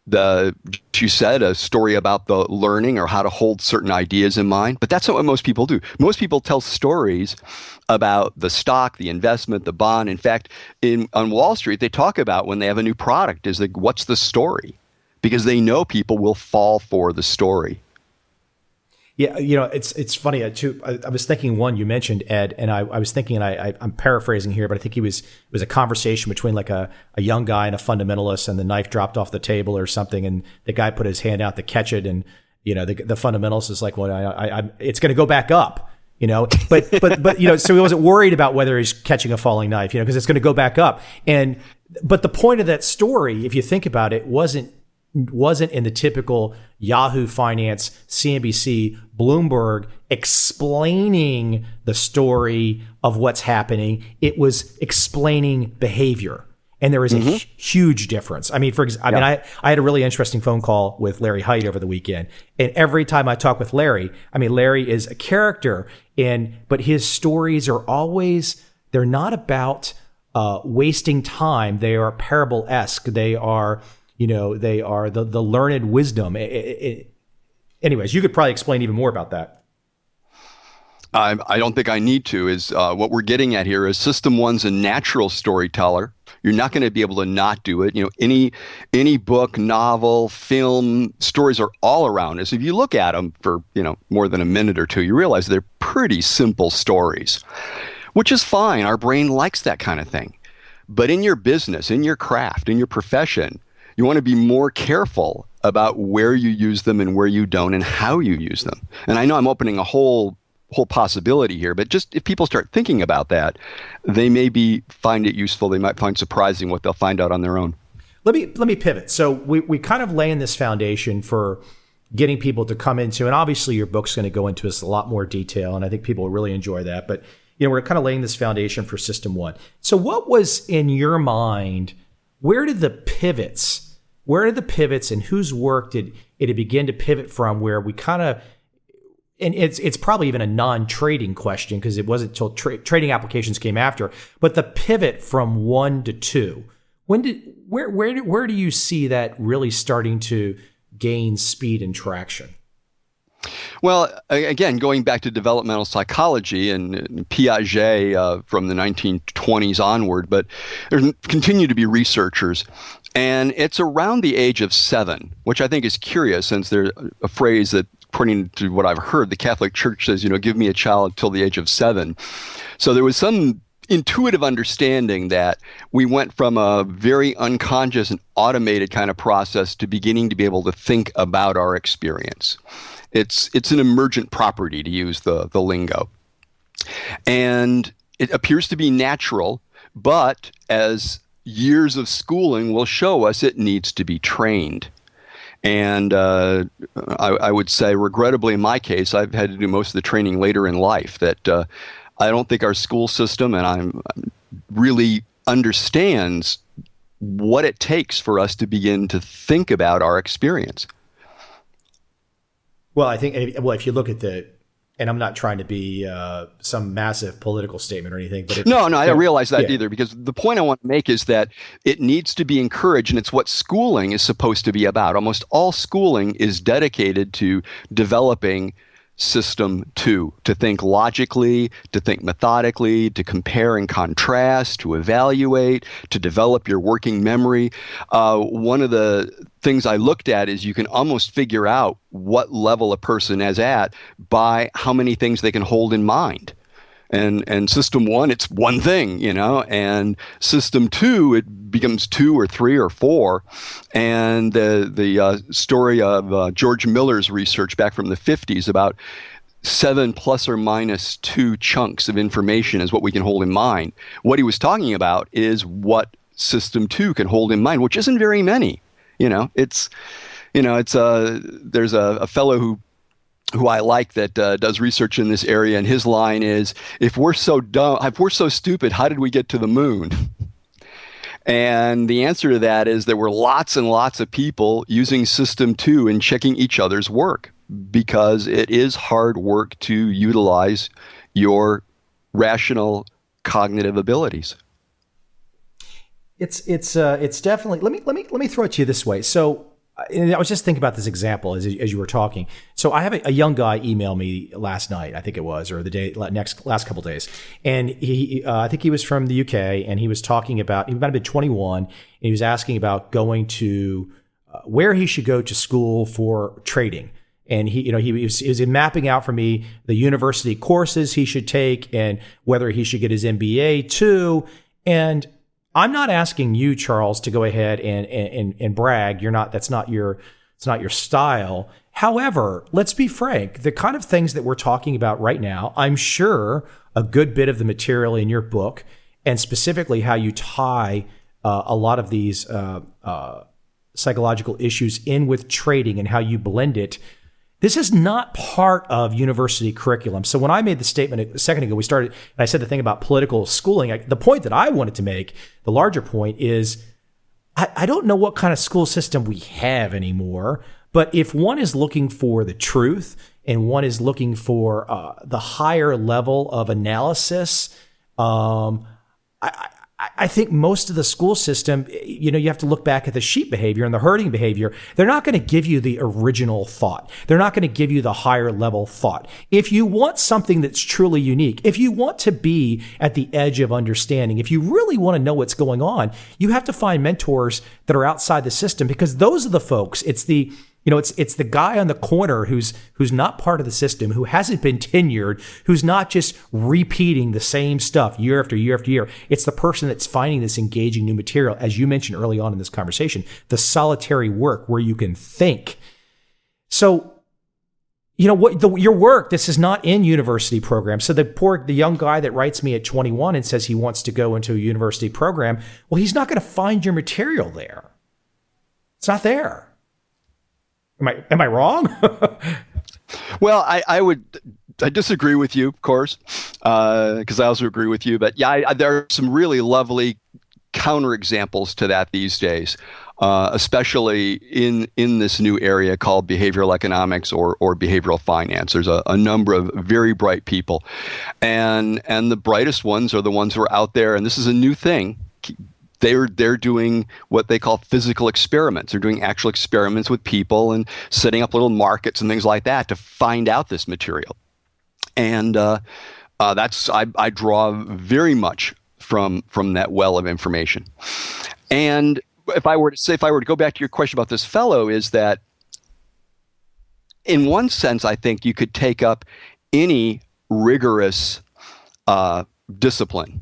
You said a story about the learning or how to hold certain ideas in mind, but that's not what most people do. Most people tell stories about the stock, the investment, the bond. In fact, on Wall Street, they talk about when they have a new product is like, what's the story? Because they know people will fall for the story. Yeah, it's funny too. I was thinking one you mentioned, Ed, and I was thinking, and I'm paraphrasing here, but I think it was a conversation between like a young guy and a fundamentalist, and the knife dropped off the table or something, and the guy put his hand out to catch it, and the fundamentalist is like, well, it's going to go back up, but so he wasn't worried about whether he's catching a falling knife, because it's going to go back up, but the point of that story, if you think about it, wasn't in the typical Yahoo Finance, CNBC, Bloomberg explaining the story of what's happening. It was explaining behavior. And there is a huge difference. I mean, I had a really interesting phone call with Larry Hite over the weekend. And every time I talk with Larry, Larry is a character, but his stories are always, they're not about wasting time. They are parable-esque. They are the learned wisdom. Anyways, you could probably explain even more about that. I don't think I need to. What we're getting at here is System 1's a natural storyteller. You're not going to be able to not do it. Any book, novel, film, stories are all around us. If you look at them for more than a minute or two, you realize they're pretty simple stories, which is fine. Our brain likes that kind of thing. But in your business, in your craft, in your profession, you want to be more careful about where you use them and where you don't and how you use them. And I know I'm opening a whole possibility here, but just if people start thinking about that, they may find it useful. They might find surprising what they'll find out on their own. Let me pivot. So we kind of lay in this foundation for getting people to come into, and obviously your book's going to go into this a lot more detail, and I think people will really enjoy that. But we're kind of laying this foundation for System 1. So what was in your mind? Where did the pivots and whose work did it begin to pivot from, where we kind of, and it's probably even a non-trading question because it wasn't until trading applications came after, but the pivot from 1 to 2, where do you see that really starting to gain speed and traction? Well, again, going back to developmental psychology and Piaget from the 1920s onward, but there continue to be researchers. And it's around the age of 7, which I think is curious, since there's a phrase that, according to what I've heard, the Catholic Church says, give me a child till the age of 7. So there was some intuitive understanding that we went from a very unconscious and automated kind of process to beginning to be able to think about our experience. It's an emergent property, to use the lingo. And it appears to be natural, but as years of schooling will show us, it needs to be trained. And I would say, regrettably, in my case, I've had to do most of the training later in life. That I don't think our school system and I'm really understands what it takes for us to begin to think about our experience. Well, I think, if you look at and I'm not trying to be some massive political statement or anything, but no, I don't realize that either, because the point I want to make is that it needs to be encouraged, and it's what schooling is supposed to be about. Almost all schooling is dedicated to developing system two, to think logically, to think methodically, to compare and contrast, to evaluate, to develop your working memory. One of the things I looked at is you can almost figure out what level a person is at by how many things they can hold in mind. And system one, it's one thing, and system two, it becomes two or three or four. And the story of George Miller's research back from the 50s about 7 plus or minus 2 chunks of information is what we can hold in mind. What he was talking about is what system two can hold in mind, which isn't very many. There's a fellow who I like that does research in this area, and his line is, if we're so stupid, how did we get to the moon? And the answer to that is there were lots and lots of people using system two and checking each other's work, because it is hard work to utilize your rational cognitive abilities. It's definitely, let me throw it to you this way. So I was just thinking about this example as you were talking. So I have a young guy email me last night, I think it was, or the last couple of days. And I think he was from the UK, and he was talking about, he might have been 21, and he was asking about going to where he should go to school for trading. And he was mapping out for me the university courses he should take and whether he should get his MBA too. And I'm not asking you, Charles, to go ahead and brag. It's not your style. However, let's be frank, the kind of things that we're talking about right now, I'm sure a good bit of the material in your book, and specifically how you tie a lot of these psychological issues in with trading and how you blend it, this is not part of university curriculum. So when I made the statement a second ago, and I said the thing about political schooling, the point that I wanted to make, the larger point is, I don't know what kind of school system we have anymore, but if one is looking for the truth and one is looking for the higher level of analysis, I think most of the school system, you have to look back at the sheep behavior and the herding behavior. They're not going to give you the original thought. They're not going to give you the higher level thought. If you want something that's truly unique, if you want to be at the edge of understanding, if you really want to know what's going on, you have to find mentors that are outside the system, because those are the folks. It's the guy on the corner who's not part of the system, who hasn't been tenured, who's not just repeating the same stuff year after year after year. It's the person that's finding this engaging new material, as you mentioned early on in this conversation, the solitary work where you can think. So, your work, this is not in university programs. So the young guy that writes me at 21 and says he wants to go into a university program, well, he's not going to find your material there. It's not there. Am I wrong? Well, I disagree with you, of course, because I also agree with you. But yeah, there are some really lovely counterexamples to that these days, especially in this new area called behavioral economics or behavioral finance. There's a number of very bright people, and the brightest ones are the ones who are out there. And this is a new thing. They're doing what they call physical experiments. They're doing actual experiments with people and setting up little markets and things like that to find out this material. And I draw very much from that well of information. And if I were to go back to your question about this fellow, is that in one sense, I think you could take up any rigorous discipline,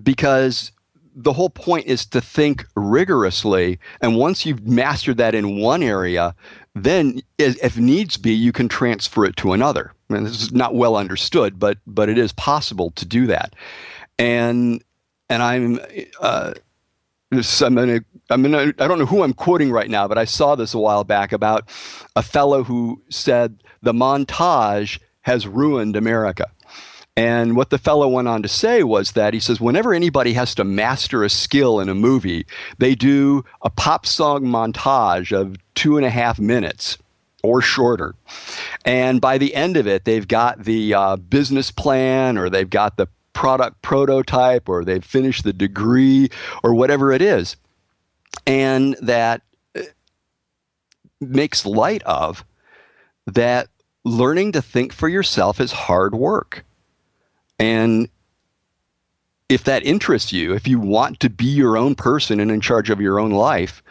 because the whole point is to think rigorously. And once you've mastered that in one area, then if needs be, you can transfer it to another. I mean, this is not well understood, but it is possible to do that. And I'm I don't know who I'm quoting right now, but I saw this a while back about a fellow who said the montage has ruined America. And what the fellow went on to say was that he says, whenever anybody has to master a skill in a movie, they do a pop song montage of 2.5 minutes or shorter. And by the end of it, they've got the business plan, or they've got the product prototype, or they've finished the degree, or whatever it is. And that makes light of that learning to think for yourself is hard work. And if that interests you, if you want to be your own person and in charge of your own life,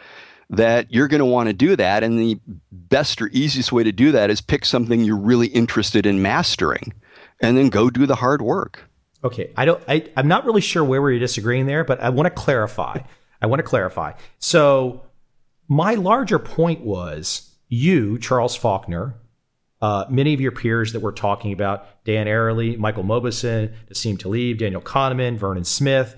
that you're going to want to do that. And the best or easiest way to do that is pick something you're really interested in mastering and then go do the hard work. Okay. I'm not really sure where we're disagreeing there, but I want to clarify. So my larger point was you, Charles Faulkner, many of your peers that we're talking about, Dan Ariely, Michael Mauboussin, Nassim Taleb, Daniel Kahneman, Vernon Smith,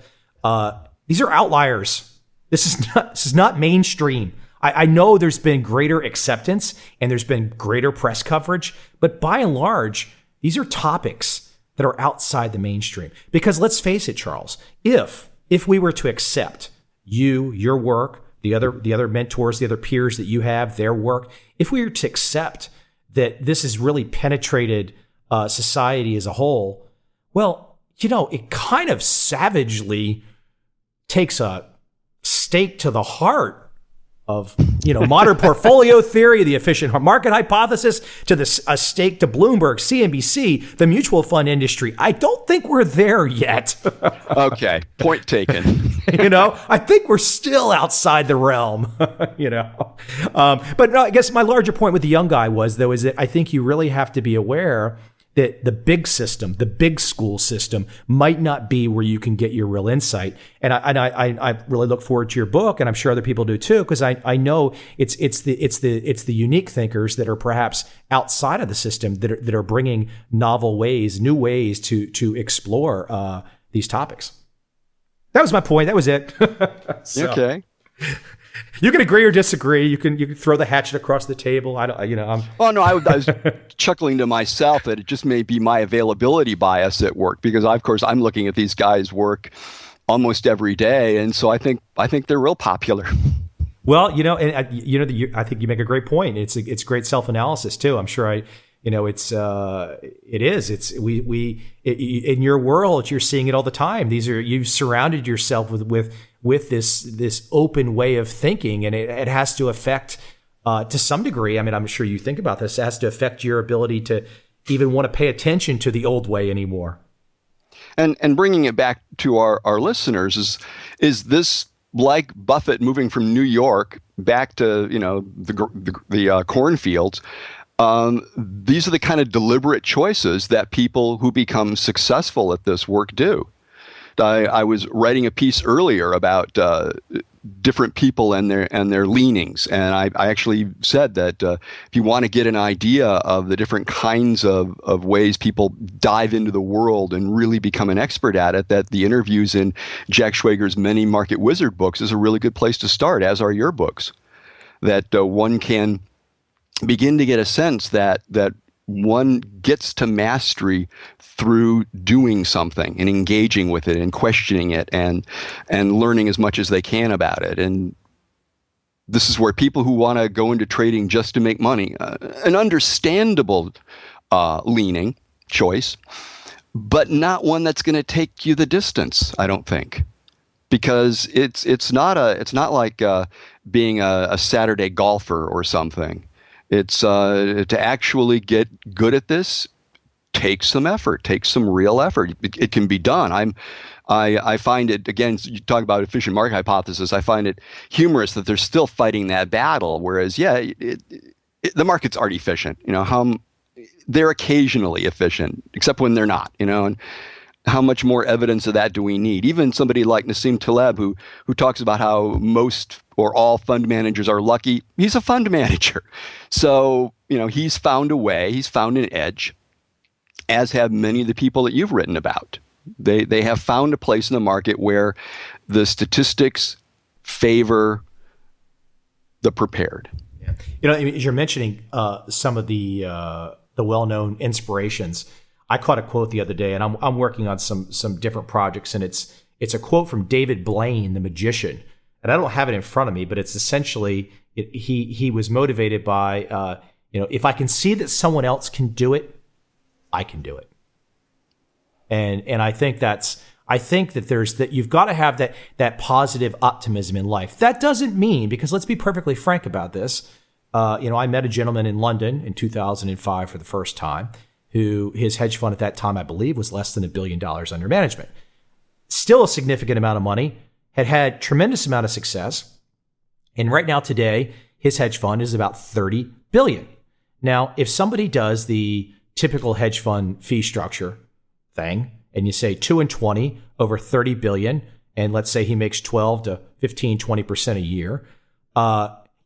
these are outliers. This is not mainstream. I know there's been greater acceptance and there's been greater press coverage, but by and large, these are topics that are outside the mainstream. Because let's face it, Charles, if we were to accept you, your work, the other mentors, the other peers that you have, their work, if we were to accept that this has really penetrated society as a whole, well, it kind of savagely takes a stake to the heart of modern portfolio theory, the efficient market hypothesis, to a stake to Bloomberg, CNBC, the mutual fund industry. I don't think we're there yet. Okay, point taken. I think we're still outside the realm. But no, I guess my larger point with the young guy is that I think you really have to be aware that the big system, the big school system, might not be where you can get your real insight. And I really look forward to your book, and I'm sure other people do too, because I know it's the unique thinkers that are perhaps outside of the system that are bringing novel ways, new ways to explore these topics. That was my point. That was it. Okay. You can agree or disagree. You can throw the hatchet across the table. I was chuckling to myself that it just may be my availability bias at work, because of course I'm looking at these guys' work almost every day, and so I think they're real popular. Well, I think you make a great point. It's great self-analysis too. I'm sure it is. It's in your world, you're seeing it all the time. You've surrounded yourself with this open way of thinking, and it has to affect to some degree. I mean, I'm sure you think about this. It has to affect your ability to even want to pay attention to the old way anymore. And bringing it back to our listeners is this like Buffett moving from New York back to the cornfields. These are the kind of deliberate choices that people who become successful at this work do. I was writing a piece earlier about different people and their leanings, and I actually said that if you want to get an idea of the different kinds of ways people dive into the world and really become an expert at it, that the interviews in Jack Schwager's Many Market Wizard books is a really good place to start, as are your books. That one can begin to get a sense that one gets to mastery through doing something and engaging with it and questioning it and learning as much as they can about it. And this is where people who want to go into trading just to make money, an understandable leaning choice, but not one that's going to take you the distance, I don't think. Because it's not like being a Saturday golfer or something. It's to actually get good at this takes some effort, takes some real effort. It can be done. I find it, again, you talk about efficient market hypothesis, I find it humorous that they're still fighting that battle, whereas, the market's already efficient. They're occasionally efficient, except when they're not, and how much more evidence of that do we need? Even somebody like Nassim Taleb, who talks about how most or all fund managers are lucky, he's a fund manager. So, he's found a way, he's found an edge. as have many of the people that you've written about. They have found a place in the market where the statistics favor the prepared. Yeah. As you're mentioning some of the well-known inspirations, I caught a quote the other day, and I'm working on some different projects, and it's a quote from David Blaine, the magician, and I don't have it in front of me, but it's essentially he was motivated by if I can see that someone else can do it, I can do it. And I think that you've got to have that positive optimism in life. That doesn't mean, because let's be perfectly frank about this. I met a gentleman in London in 2005 for the first time, who his hedge fund at that time, I believe, was less than $1 billion under management. Still a significant amount of money, had tremendous amount of success. And right now today, his hedge fund is about $30 billion. Now, if somebody does the typical hedge fund fee structure thing, and you say 2 and 20 over 30 billion, and let's say he makes 12 to 15, 20% a year,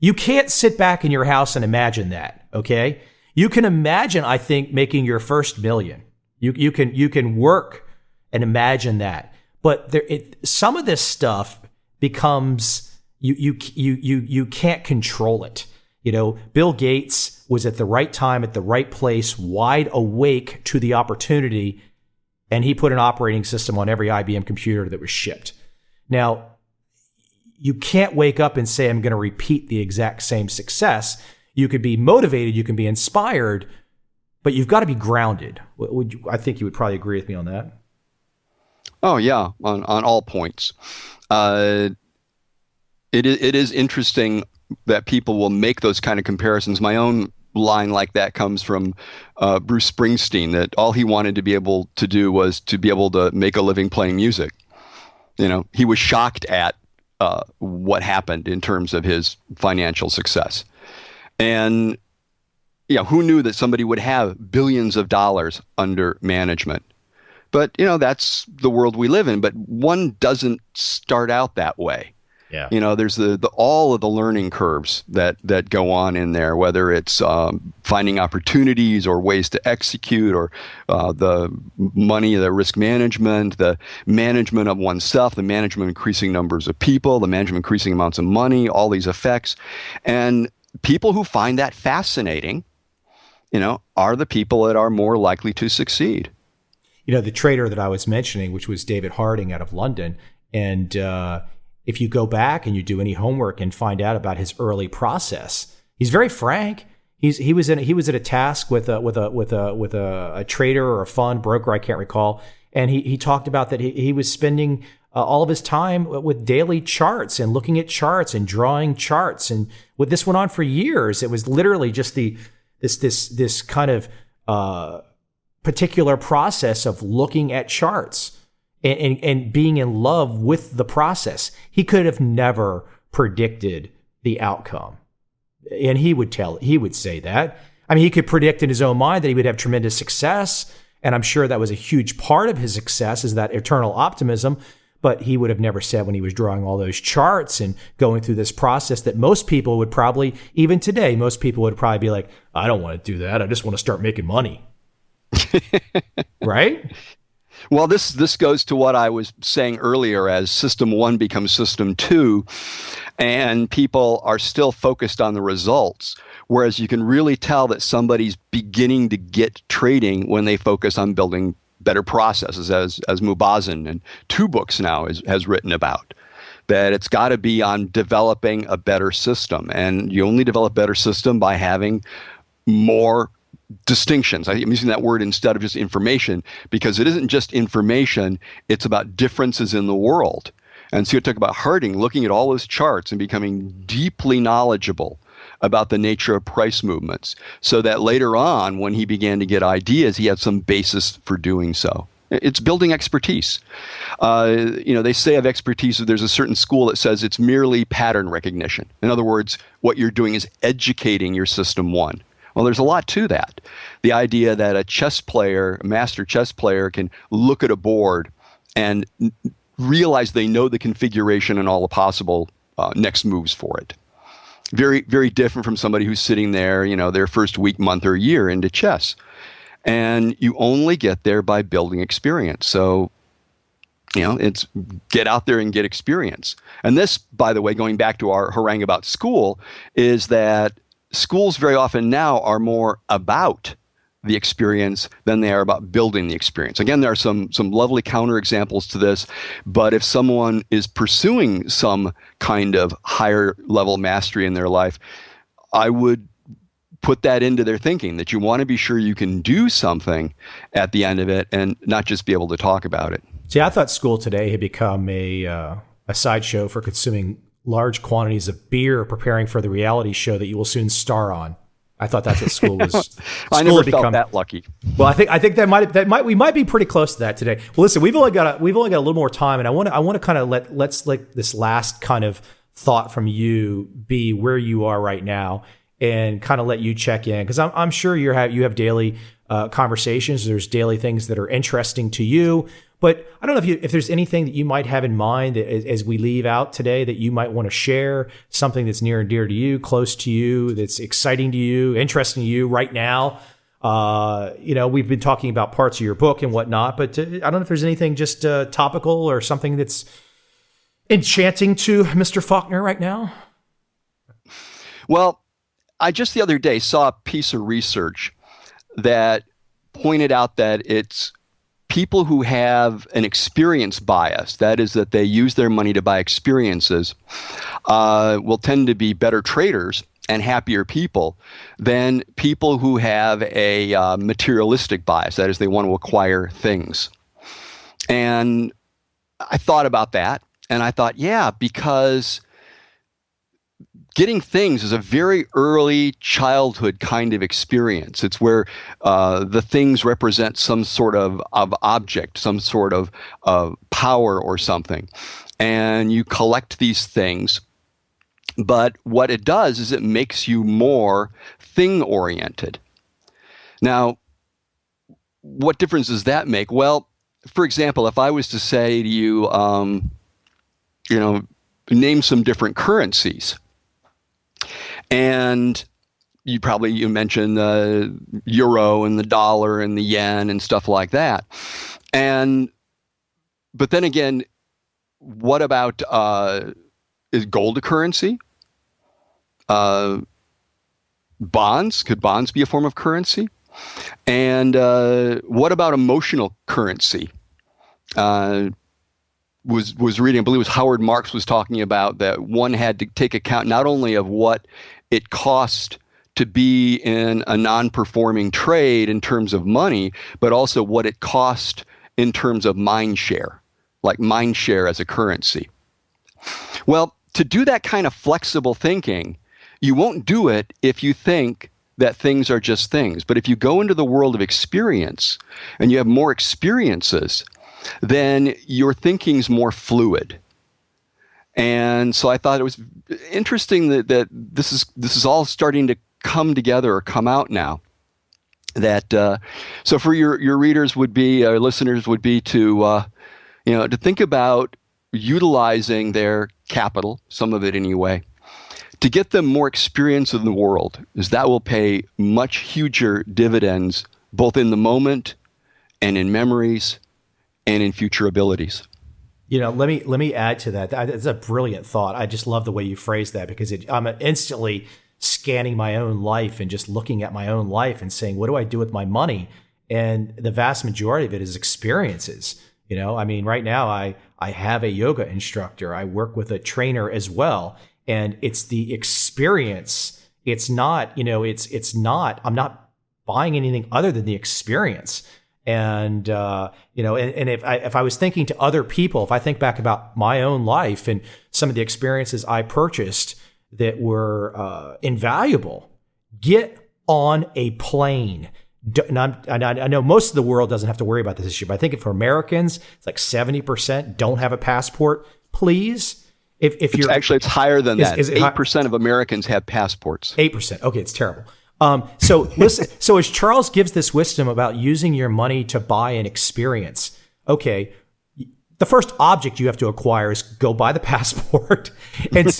you can't sit back in your house and imagine that, okay? You can imagine, I think, making your first million. You can work and imagine that. But some of this stuff becomes, you can't control it. Bill Gates was at the right time, at the right place, wide awake to the opportunity, and he put an operating system on every IBM computer that was shipped. Now, you can't wake up and say, I'm going to repeat the exact same success. You could be motivated, you can be inspired, but you've got to be grounded. I think you would probably agree with me on that. Oh, yeah, on all points. It is interesting that people will make those kind of comparisons. My own line like that comes from Bruce Springsteen, that all he wanted to be able to do was to be able to make a living playing music. He was shocked at what happened in terms of his financial success. And who knew that somebody would have billions of dollars under management? But, that's the world we live in. But one doesn't start out that way. Yeah. There's all of the learning curves that go on in there, whether it's finding opportunities or ways to execute, or the money, the risk management, the management of oneself, the management of increasing numbers of people, the management of increasing amounts of money, all these effects. And people who find that fascinating, are the people that are more likely to succeed. The trader that I was mentioning, which was David Harding out of London, and if you go back and you do any homework and find out about his early process, he's very frank. He was at a task with a trader or a fund broker, I can't recall, and he talked about that he was spending all of his time with daily charts and looking at charts and drawing charts, and what this went on for years. It was literally just this kind of particular process of looking at charts and being in love with the process. He could have never predicted the outcome. And he would say that. I mean, he could predict in his own mind that he would have tremendous success. And I'm sure that was a huge part of his success, is that eternal optimism. But he would have never said, when he was drawing all those charts and going through this process, that most people would probably, even today, most people would probably be like, I don't want to do that. I just want to start making money. Right? Well, this goes to what I was saying earlier, as system one becomes system two, and people are still focused on the results, whereas you can really tell that somebody's beginning to get trading when they focus on building better processes, as Mubazin in 2 books now has written about. That it's got to be on developing a better system, and you only develop a better system by having more distinctions. I'm using that word instead of just information, because it isn't just information, it's about differences in the world. And so you talk about Harding looking at all those charts and becoming deeply knowledgeable about the nature of price movements, so that later on, when he began to get ideas, he had some basis for doing so. It's building expertise. They say of expertise that there's a certain school that says it's merely pattern recognition. In other words, what you're doing is educating your system one. Well, there's a lot to that. The idea that a master chess player can look at a board and realize they know the configuration and all the possible next moves for it. Very, very different from somebody who's sitting there, their first week, month, or year into chess. And you only get there by building experience. So, it's get out there and get experience. And this, by the way, going back to our harangue about school, is that schools very often now are more about the experience than they are about building the experience. Again, there are some lovely counterexamples to this, but if someone is pursuing some kind of higher level mastery in their life, I would put that into their thinking, that you want to be sure you can do something at the end of it and not just be able to talk about it. See, I thought school today had become a sideshow for consuming large quantities of beer, preparing for the reality show that you will soon star on. I thought that's what school was. I never felt that lucky. Well, I think we might be pretty close to that today. Well, listen, we've only got a little more time, and I want to kind of let's this last kind of thought from you be where you are right now, and kind of let you check in, because I'm sure you have daily conversations. There's daily things that are interesting to you. But I don't know if there's anything that you might have in mind that, as we leave out today, that you might want to share, something that's near and dear to you, close to you, that's exciting to you, interesting to you right now. We've been talking about parts of your book and whatnot, but I don't know if there's anything just topical or something that's enchanting to Mr. Faulkner right now. Well, I just the other day saw a piece of research that pointed out that it's people who have an experience bias, that is, that they use their money to buy experiences, will tend to be better traders and happier people than people who have a materialistic bias, that is, they want to acquire things. And I thought about that, and I thought, yeah, because getting things is a very early childhood kind of experience. It's where the things represent some sort of object, some sort of power or something. And you collect these things. But what it does is it makes you more thing-oriented. Now, what difference does that make? Well, for example, if I was to say to you, name some different currencies. And you mentioned the euro and the dollar and the yen and stuff like that. But then again, what about, is gold a currency? Bonds? Could bonds be a form of currency? And what about emotional currency? Was reading, I believe it was Howard Marks was talking about that one had to take account not only of what it cost to be in a non-performing trade in terms of money, but also what it cost in terms of mind share, like mind share as a currency. Well, to do that kind of flexible thinking, you won't do it if you think that things are just things. But if you go into the world of experience and you have more experiences, then your thinking's more fluid. And so I thought it was interesting that this is all starting to come together or come out now. That so for your readers would be, listeners would be to think about utilizing their capital, some of it anyway, to get them more experience in the world, as that will pay much huger dividends, both in the moment and in memories and in future abilities. Let me add to that. That's a brilliant thought. I just love the way you phrase that, because I'm instantly scanning my own life and just looking at my own life and saying, what do I do with my money? And the vast majority of it is experiences. Right now I have a yoga instructor. I work with a trainer as well. And it's the experience. It's not, it's not, I'm not buying anything other than the experience. And, and if I was thinking to other people, if I think back about my own life and some of the experiences I purchased that were invaluable, get on a plane. And I know most of the world doesn't have to worry about this issue, but I think for Americans, it's like 70% don't have a passport. Please. If you're actually, it's higher than that. 8% of Americans have passports. 8%. Okay, it's terrible. So listen. So as Charles gives this wisdom about using your money to buy an experience, okay, the first object you have to acquire is go buy the passport and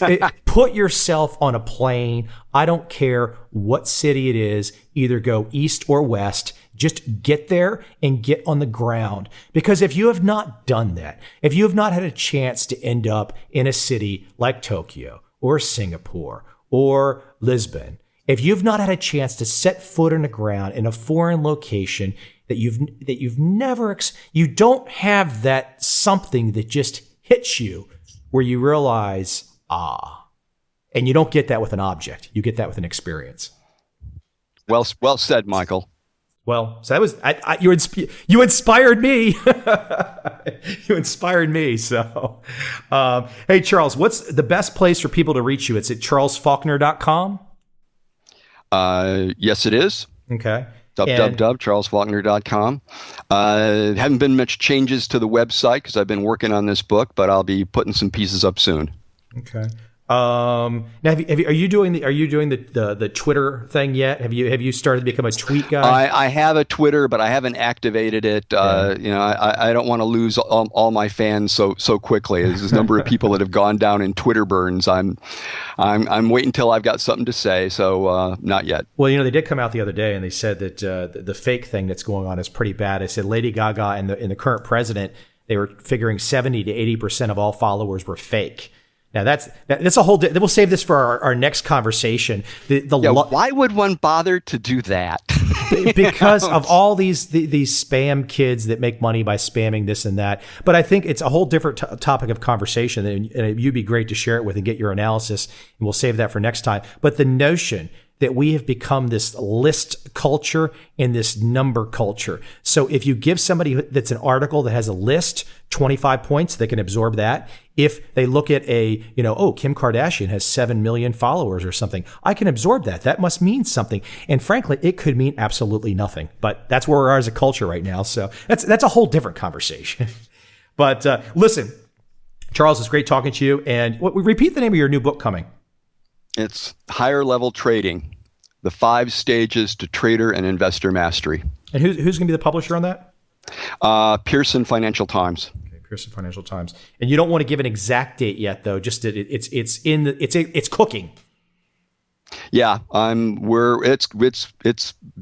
put yourself on a plane. I don't care what city it is, either go east or west. Just get there and get on the ground. Because if you have not done that, if you have not had a chance to end up in a city like Tokyo or Singapore or Lisbon, if you've not had a chance to set foot on the ground in a foreign location that you've never, you don't have that something that just hits you where you realize, and you don't get that with an object. You get that with an experience. Well said, Michael. Well, so that was you inspired me. You inspired me. So, hey, Charles, what's the best place for people to reach you? It's at charlesfaulkner.com. Yes, it is. Okay. www.charlesfaulkner.com. Haven't been much changes to the website because I've been working on this book, but I'll be putting some pieces up soon. Okay. Now, are you doing the Twitter thing yet? Have you started to become a tweet guy? I have a Twitter, but I haven't activated it. I don't want to lose all my fans so quickly. There's a number of people that have gone down in Twitter burns. I'm waiting until I've got something to say. So not yet. Well, they did come out the other day and they said that the fake thing that's going on is pretty bad. They said Lady Gaga and the current president, they were figuring 70 to 80% of all followers were fake. Now that's a whole. We'll save this for our next conversation. Why would one bother to do that? Because of all these spam kids that make money by spamming this and that. But I think it's a whole different topic of conversation, and you'd be great to share it with and get your analysis. And we'll save that for next time. But the notion that we have become this list culture and this number culture. So if you give somebody that's an article that has a list, 25 points, they can absorb that. If they look at Kim Kardashian has 7 million followers or something, I can absorb that. That must mean something. And frankly, it could mean absolutely nothing. But that's where we are as a culture right now. So that's a whole different conversation. But listen, Charles, it's great talking to you. And repeat the name of your new book coming. It's Higher Level Trading, the 5 Stages to Trader and Investor Mastery. And who's going to be the publisher on that? Pearson Financial Times. Okay, Pearson Financial Times. And you don't want to give an exact date yet, though. Just that it's cooking. Yeah, it's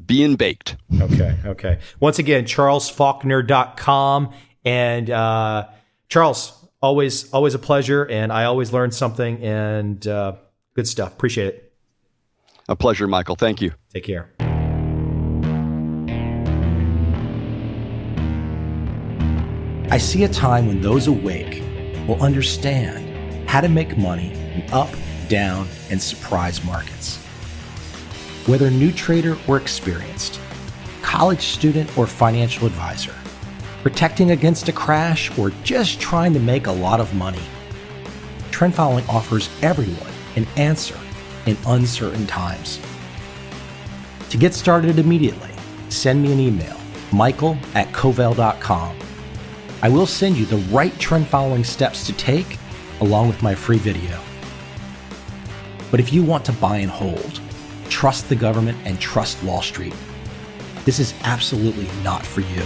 being baked. Okay. Once again, charlesfaulkner.com. And Charles, always a pleasure, and I always learn something. And good stuff. Appreciate it. A pleasure, Michael. Thank you. Take care. I see a time when those awake will understand how to make money in up, down, and surprise markets. Whether new trader or experienced, college student or financial advisor, protecting against a crash or just trying to make a lot of money, trend following offers everyone an answer in uncertain times. To get started immediately, send me an email, michael@covel.com. I will send you the right trend following steps to take along with my free video. But if you want to buy and hold, trust the government and trust Wall Street, this is absolutely not for you.